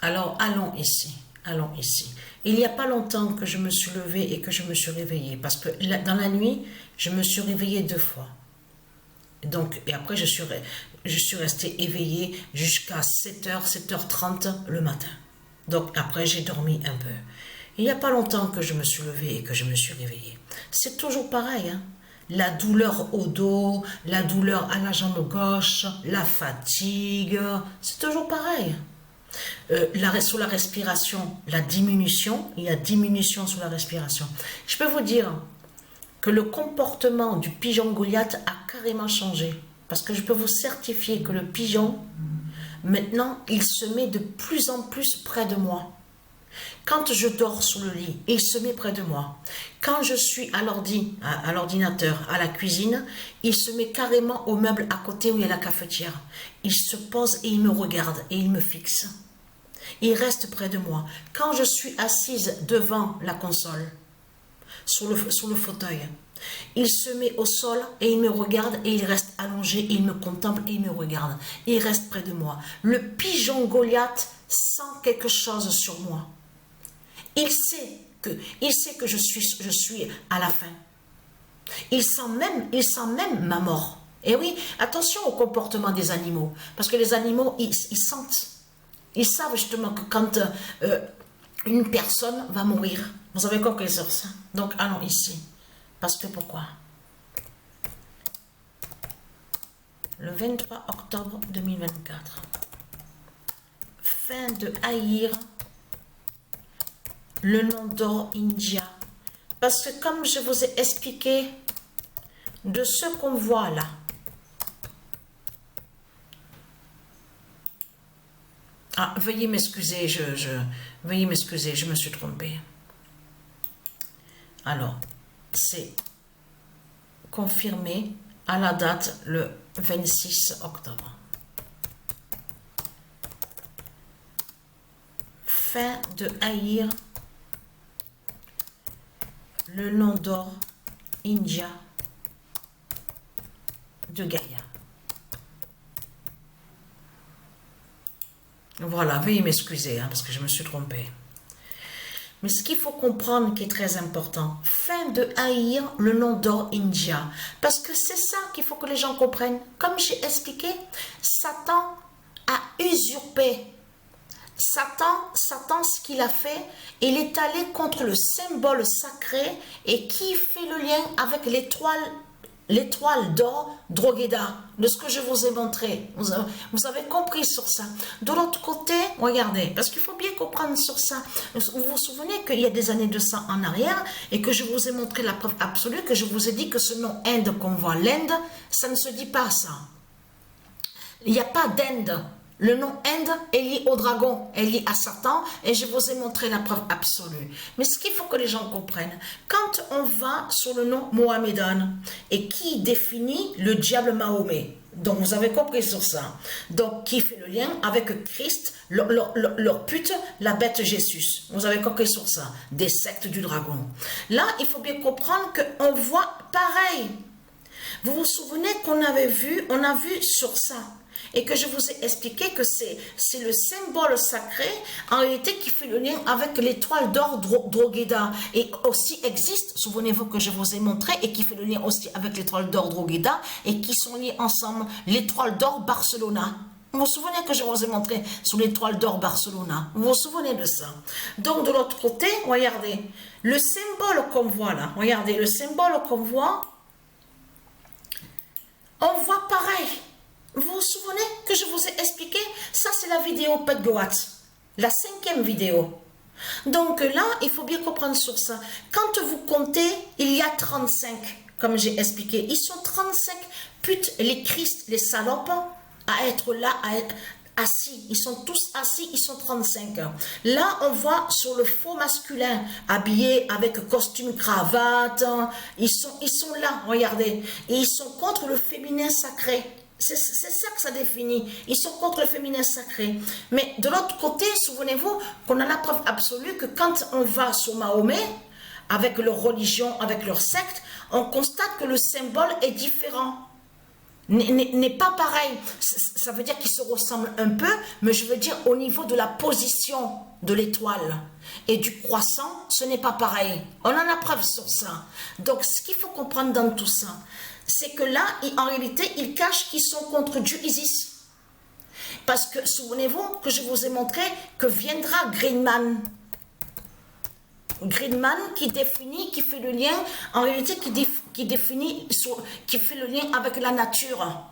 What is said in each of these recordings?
Alors, allons ici. Allons ici. Il n'y a pas longtemps que je me suis levée et que je me suis réveillée. Parce que dans la nuit, je me suis réveillée 2 fois. Donc, et après, je suis restée éveillée jusqu'à 7h, 7h30 le matin. Donc, après, j'ai dormi un peu. Il n'y a pas longtemps que je me suis levée et que je me suis réveillée. C'est toujours pareil, hein. La douleur au dos, la douleur à la jambe gauche, la fatigue, c'est toujours pareil. Sur la respiration, la diminution, il y a diminution sur la respiration. Je peux vous dire que le comportement du pigeon Goliath a carrément changé. Parce que je peux vous certifier que le pigeon, maintenant, il se met de plus en plus près de moi. Quand je dors sur le lit, il se met près de moi. Quand je suis à l'ordinateur, à la cuisine, il se met carrément au meuble à côté où il y a la cafetière. Il se pose et il me regarde et il me fixe. Il reste près de moi. Quand je suis assise devant la console, sur le fauteuil, il se met au sol et il me regarde et il reste allongé, et il me contemple et il me regarde. Il reste près de moi. Le pigeon Goliath sent quelque chose sur moi. Il sait que je suis à la fin. Il sent même ma mort. Et oui, attention au comportement des animaux. Parce que les animaux, ils sentent. Ils savent justement que quand une personne va mourir, vous avez compris sur ça. Donc, allons ici. Parce que pourquoi? Le 23 octobre 2024. Fin de haïr le nom d'or India. Parce que comme je vous ai expliqué, de ce qu'on voit là, veuillez m'excuser, veuillez m'excuser, je me suis trompée. Alors, c'est confirmé à la date le 26 octobre. Fin de haïr le nom d'or India de Gaïa. Voilà, veuillez m'excuser parce que je me suis trompée. Mais ce qu'il faut comprendre qui est très important, fin de haïr le nom d'or India. Parce que c'est ça qu'il faut que les gens comprennent. Comme j'ai expliqué, Satan a usurpé. Satan, ce qu'il a fait, il est allé contre le symbole sacré et qui fait le lien avec l'étoile d'or Drogheda, de ce que je vous ai montré. Vous avez compris sur ça. De l'autre côté, regardez, parce qu'il faut bien comprendre sur ça. Vous vous souvenez qu'il y a des années de ça en arrière et que je vous ai montré la preuve absolue, que je vous ai dit que ce nom Inde qu'on voit, l'Inde, ça ne se dit pas ça. Il n'y a pas d'Inde. Le nom Inde est lié au dragon, est lié à Satan, et je vous ai montré la preuve absolue. Mais ce qu'il faut que les gens comprennent, quand on va sur le nom Mohammedan, et qui définit le diable Mahomet, donc vous avez compris sur ça, donc qui fait le lien avec Christ, leur pute, la bête Jésus. Vous avez compris sur ça, des sectes du dragon. Là, il faut bien comprendre qu'on voit pareil. Vous vous souvenez qu'on avait vu, on a vu sur ça. Et que je vous ai expliqué que c'est le symbole sacré, en réalité, qui fait le lien avec l'étoile d'or Drogheda. Et aussi existe, souvenez-vous que je vous ai montré, et qui fait le lien aussi avec l'étoile d'or Drogheda, et qui sont liés ensemble, l'étoile d'or Barcelona. Vous vous souvenez que je vous ai montré sur l'étoile d'or Barcelona? Vous vous souvenez de ça? Donc, de l'autre côté, regardez, le symbole qu'on voit là, regardez, le symbole qu'on voit, on voit pareil. Vous vous souvenez que je vous ai expliqué? Ça, c'est la vidéo Pet Goat, la 5e vidéo. Donc là, il faut bien comprendre sur ça. Quand vous comptez, il y a 35, comme j'ai expliqué. Ils sont 35 putes, les Christ, les salopes, à être là, à être assis. Ils sont tous assis, ils sont 35. Là, on voit sur le faux masculin, habillé avec costume, cravate. Ils sont là, regardez. Et ils sont contre le féminin sacré. C'est ça que ça définit. Ils sont contre le féminin sacré. Mais de l'autre côté, souvenez-vous qu'on a la preuve absolue que quand on va sur Mahomet, avec leur religion, avec leur secte, on constate que le symbole est différent. n'est pas pareil. Ça veut dire qu'ils se ressemblent un peu, mais je veux dire au niveau de la position de l'étoile et du croissant, ce n'est pas pareil. On en a preuve sur ça. Donc, ce qu'il faut comprendre dans tout ça, c'est que là, en réalité, ils cachent qu'ils sont contre Dieu Isis. Parce que, souvenez-vous que je vous ai montré que viendra Greenman. Greenman qui définit, qui fait le lien, en réalité qui fait le lien avec la nature.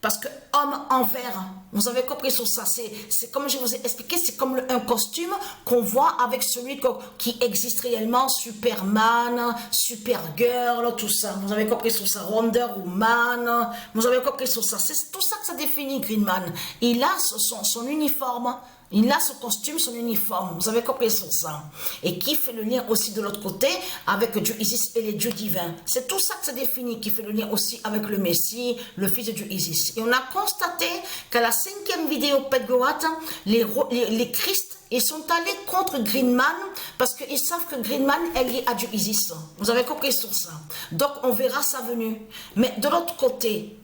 Parce que homme en vert, vous avez compris sur ça, c'est comme je vous ai expliqué, c'est comme un costume qu'on voit avec celui qui existe réellement, Superman, Supergirl, tout ça. Vous avez compris sur ça, Wonder Woman, vous avez compris sur ça. C'est tout ça que ça définit Greenman. Il a son uniforme. Il a ce costume, son uniforme. Vous avez compris sur ça. Et qui fait le lien aussi de l'autre côté avec Dieu Isis et les dieux divins. C'est tout ça que ça définit, qui fait le lien aussi avec le Messie, le fils de Dieu Isis. Et on a constaté qu'à la 5e vidéo Pedgoat, les Christ, ils sont allés contre Greenman parce qu'ils savent que Greenman est lié à Dieu Isis. Vous avez compris sur ça. Donc on verra sa venue. Mais de l'autre côté,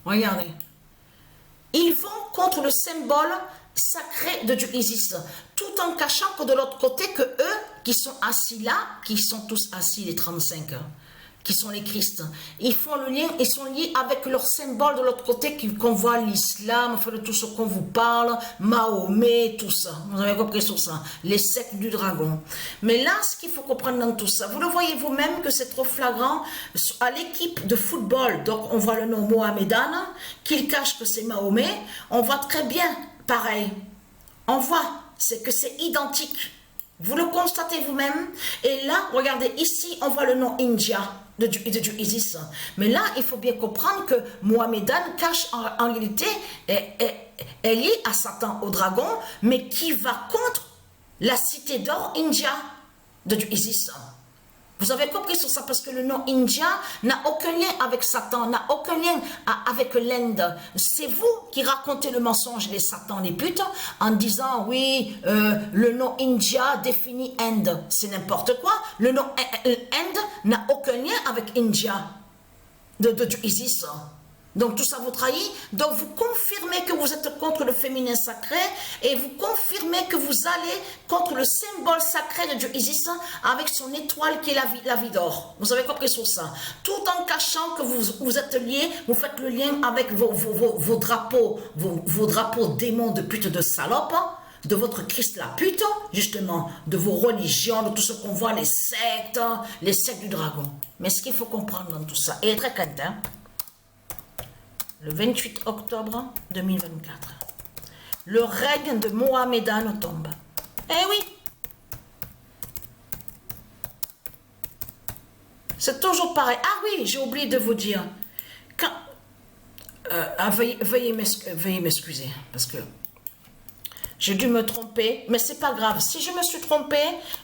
regardez. Ils vont contre le symbole sacré de Dieu Isis, tout en cachant que de l'autre côté, que eux qui sont assis là, qui sont tous assis, les 35, qui sont les Christ, ils font le lien, ils sont liés avec leur symbole de l'autre côté, qu'on voit l'islam, enfin de tout ce qu'on vous parle, Mahomet, tout ça. Vous avez compris sur ça, les sectes du dragon. Mais là, ce qu'il faut comprendre dans tout ça, vous le voyez vous-même que c'est trop flagrant à l'équipe de football. Donc, on voit le nom Mohamedan, qu'il cache que c'est Mahomet. On voit très bien, pareil. On voit, c'est que c'est identique. Vous le constatez vous-même. Et là, regardez, ici, on voit le nom India de Dieu Isis. Mais là, il faut bien comprendre que Mohamedan cache en réalité, est lié à Satan, au dragon, mais qui va contre la cité d'or India de Dieu Isis. Vous avez compris sur ça parce que le nom India n'a aucun lien avec Satan, n'a aucun lien avec l'Inde. C'est vous qui racontez le mensonge, les Satans, les putes, en disant oui, le nom India définit Inde. C'est n'importe quoi. Le nom Inde n'a aucun lien avec India de Dieu Isis. Donc tout ça vous trahit. Donc vous confirmez que vous êtes contre le féminin sacré et vous confirmez que vous allez contre le symbole sacré de Dieu Isis avec son étoile qui est la vie d'or. Vous avez compris sur ça. Tout en cachant que vous êtes liés, vous faites le lien avec vos drapeaux, vos drapeaux démons de pute de salope, de votre Christ la pute, justement, de vos religions, de tout ce qu'on voit, les sectes du dragon. Mais ce qu'il faut comprendre dans tout ça, et très content, le 28 octobre 2024, le règne de Mohamedan tombe. Eh oui, c'est toujours pareil. Ah oui, j'ai oublié de vous dire, quand, veuillez m'excuser, parce que j'ai dû me tromper, mais c'est pas grave. Si je me suis trompée,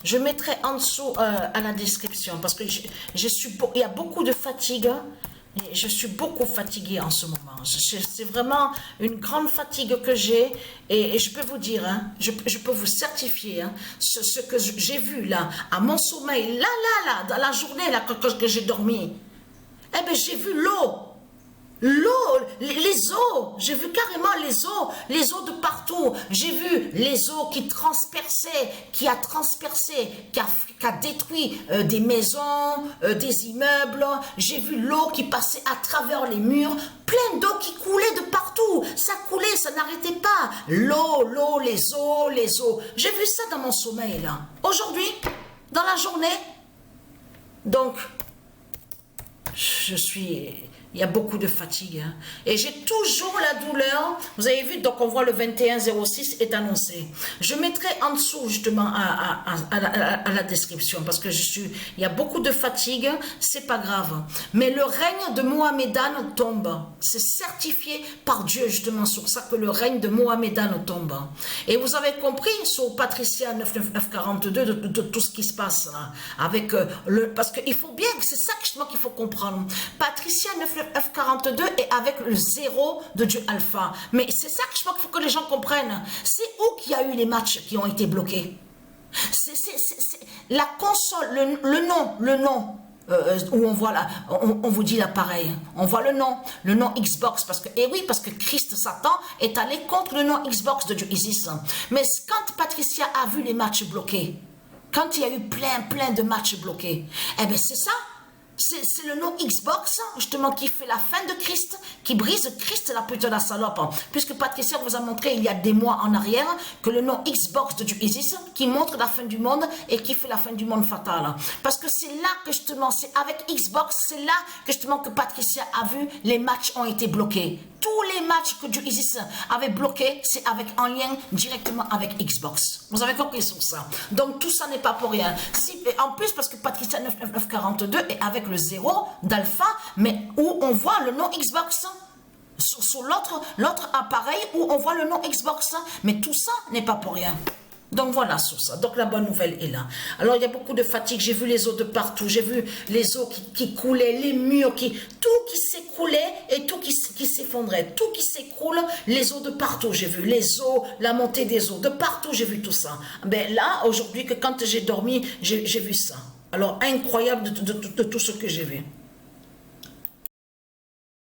je mettrai en dessous à la description, parce que il y a beaucoup de fatigue. Je suis beaucoup fatiguée en ce moment. C'est vraiment une grande fatigue que j'ai. Et je peux vous dire, hein, je peux vous certifier, hein, ce que j'ai vu là, à mon sommeil, là, dans la journée là, que j'ai dormi. Eh bien, j'ai vu l'eau. L'eau, les eaux, j'ai vu carrément les eaux de partout. J'ai vu les eaux qui transperçaient, qui a détruit des maisons, des immeubles. J'ai vu l'eau qui passait à travers les murs, plein d'eau qui coulait de partout. Ça coulait, ça n'arrêtait pas. L'eau, les eaux. J'ai vu ça dans mon sommeil là. Aujourd'hui, dans la journée, donc, il y a beaucoup de fatigue. Hein. Et j'ai toujours la douleur. Vous avez vu, donc on voit le 21-06 est annoncé. Je mettrai en dessous justement à la description parce que il y a beaucoup de fatigue. C'est pas grave. Mais le règne de Mohamedan tombe. C'est certifié par Dieu justement sur ça que le règne de Mohamedan tombe. Et vous avez compris sur Patricia 99942 de tout ce qui se passe là. Avec parce qu'il faut bien, c'est ça justement qu'il faut comprendre. Patricia 942 est avec le 0 de Dieu Alpha. Mais c'est ça que je pense qu'il faut que les gens comprennent. C'est où qu'il y a eu les matchs qui ont été bloqués? C'est la console, le nom. où on voit on vous dit l'appareil, on voit le nom Xbox, parce que, et oui, parce que Christ Satan est allé contre le nom Xbox de Dieu Isis. Mais quand Patricia a vu les matchs bloqués, quand il y a eu plein de matchs bloqués, eh bien c'est ça. C'est le nom Xbox, justement, qui fait la fin de Christ, qui brise Christ, la pute de la salope. Puisque Patricia vous a montré il y a des mois en arrière que le nom Xbox de Dieu Isis, qui montre la fin du monde et qui fait la fin du monde fatal. Parce que c'est là que justement, c'est avec Xbox, c'est là que justement que Patricia a vu les matchs ont été bloqués. Tous les matchs que Dieu Isis avait bloqués, c'est en lien directement avec Xbox. Vous avez compris sur ça. Donc tout ça n'est pas pour rien. En plus, parce que Patricia 99942 est avec le 0 d'alpha, mais où on voit le nom Xbox. Sur l'autre appareil où on voit le nom Xbox. Mais tout ça n'est pas pour rien. Donc voilà sur ça. Donc la bonne nouvelle est là. Alors il y a beaucoup de fatigue. J'ai vu les eaux de partout. J'ai vu les eaux qui coulaient, les murs, tout qui s'écroulait et tout qui s'effondrait. Tout qui s'écroule, les eaux de partout. J'ai vu les eaux, la montée des eaux. De partout, j'ai vu tout ça. Ben là, aujourd'hui, que quand j'ai dormi, j'ai vu ça. Alors incroyable de tout ce que j'ai vu.